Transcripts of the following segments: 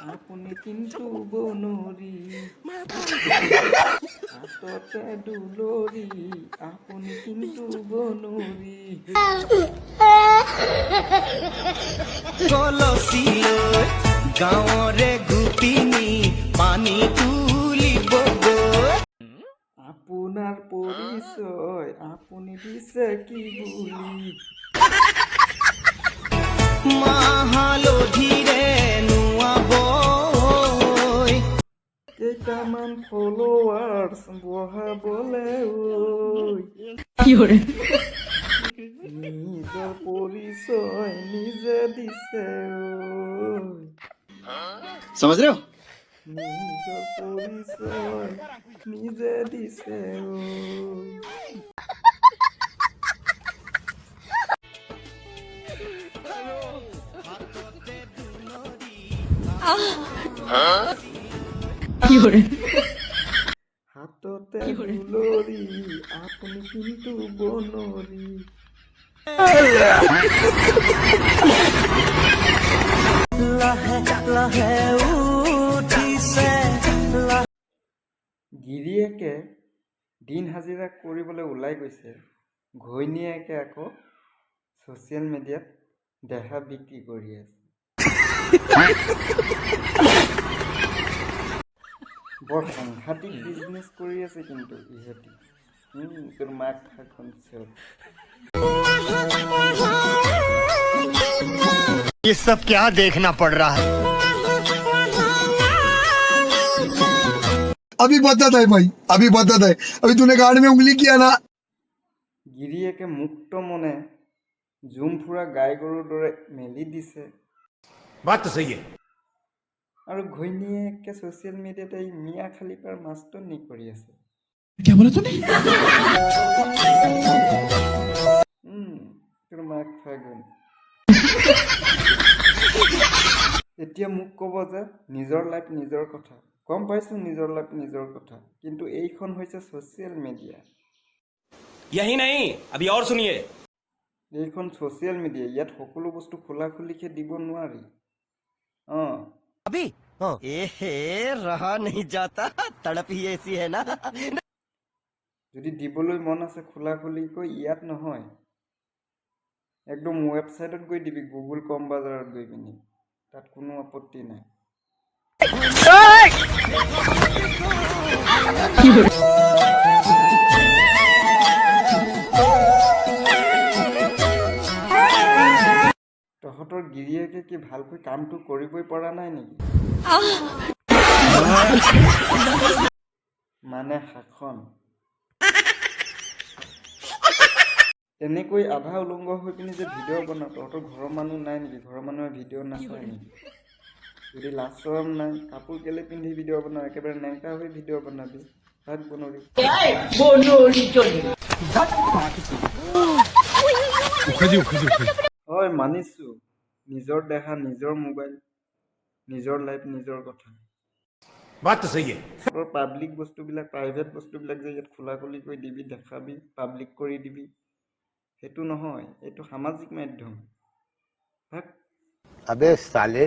আপুনি কিন্তু বনৰী হাততে দুলৰি আপুনি কিন্তু বনৰী কলচিলৈ গাঁৱৰে গোপিনী পানী তুলিব গৈ আপোনাৰ পৰিচয় আপুনি দিছে কি বুলি মাহালধিৰে নোৱাব কেইটামান ফলোৱাৰ্ছ বঢ়াবলে নিজৰ পৰিচয় নিজে দিছে समझ रहे हो নিজৰ পৰিচয় নিজে দিছে হাততে দুলৰি আপুনি কিন্তু বনৰী লাহে লাহে উঠিছে গিৰিয়েকে দিন হাজিৰা কৰিবলৈ ওলাই গৈছে ঘৈণীয়েকে আকৌ ছ'চিয়েল মিডিয়াত দেহা বিক্ৰী কৰি আছে বৰ সাংঘাতিক বিজনেছ কৰি আছে কিন্তু ইহঁতি তোৰ মাক খাখন ये सब क्या देखना पड़ रहा है अभी बदत है भाई अभी बदत है अभी तूने गाड़ में उंगली किया ना গিৰিয়েকে মুক্ত মনে জুম ফুৰা গাই গৰুৰ দৰে মেলি দিছে बात तो सही है আৰু ঘৈণীয়েকে ছ'চিয়েল মিডিয়াত এই মিয়া খালিপাৰ মাষ্টৰনি কৰি আছে তোৰ মাক ফাগুন এতিয়া মোক ক'ব যে নিজৰ লাইফ নিজৰ কথা গম পাইছোঁ নিজৰ লাইফ নিজৰ কথা কিন্তু এইখন হৈছে ছ'চিয়েল মিডিয়া यही नहीं अभी और सुनिए এইখন ছ'চিয়েল মিডিয়া ইয়াত সকলো বস্তু খোলা খুলিকে দিব নোৱাৰি अभी ए रहा नहीं जाता तड़प ही ऐसी है ना যদি দিবলৈ মন আছে খোলা খুলিকৈ ইয়াত নহয় একদম ৱেবছাইটত গৈ দিবি গুগল কম বাজাৰত গৈ পিনি তাত কোনো আপত্তি নাই তহঁতৰ গিৰিয়েকে কি ভালকৈ কামটো কৰিবই পৰা নাই নেকি মানে শাসন এনেকৈ আধা উলংগ হৈ পিনি যে ভিডিঅ' বনাওঁ তহঁতৰ ঘৰৰ মানুহ নাই নেকি ঘৰৰ মানুহে ভিডিঅ' নাচায় নেকি যদি লাজ চৰম নাই কাপোৰ কেলে পিন্ধি ভিডিঅ' বনাওঁ একেবাৰে নেংকা হৈ ভিডিঅ' বনাবি ভাত বনৰি হয় মানিছোঁ নিজৰ দেহা নিজৰ মোবাইল নিজৰ লাইফ নিজৰ কথা बात तो सही है পাব্লিক বস্তুবিলাক প্ৰাইভেট বস্তুবিলাক যে ইয়াত খোলা খুলি কৰি দিবি দেখাবি পাব্লিক কৰি দিবি সেইটো নহয় এইটো সামাজিক মাধ্যম ভাগ अबे साले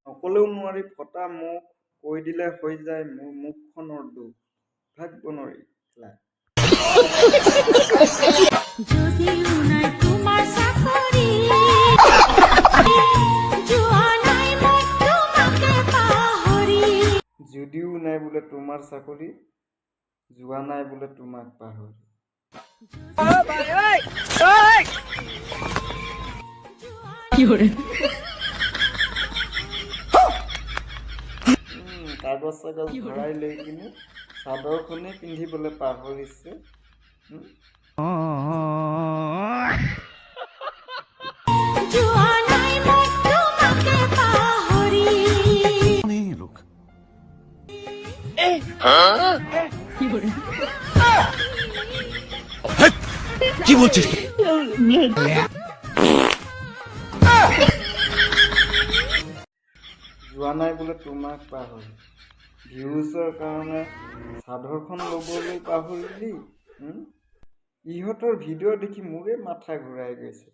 সকলেও নোৱাৰি ফটা মুখ কৈ দিলে হৈ যায় মোৰ মুখখনৰ দুখ ভাগ বনৰি যদিও নাই তোমাৰ চাকৰি যোৱা নাই মই তোমাকে পাহৰি যদিও নাই বোলে তোমাৰ চাকৰি যোৱা নাই বোলে তোমাক পাহৰি কাগজ চাগজ ভৰাই লৈ কিনে চাদৰখনে পিন্ধিবলৈ পাহৰিছে যোৱা নাই মই তোমাকে পাহৰি কি বলছিস যোৱা নাই বোলে তোমাক পাহৰি ভিউজৰ কাৰণে চাদৰখন ল'বলৈ পাহৰিলি। ইহঁতৰ ভিডিঅ' দেখি মোৰে মাথা ঘূৰাই গৈছে।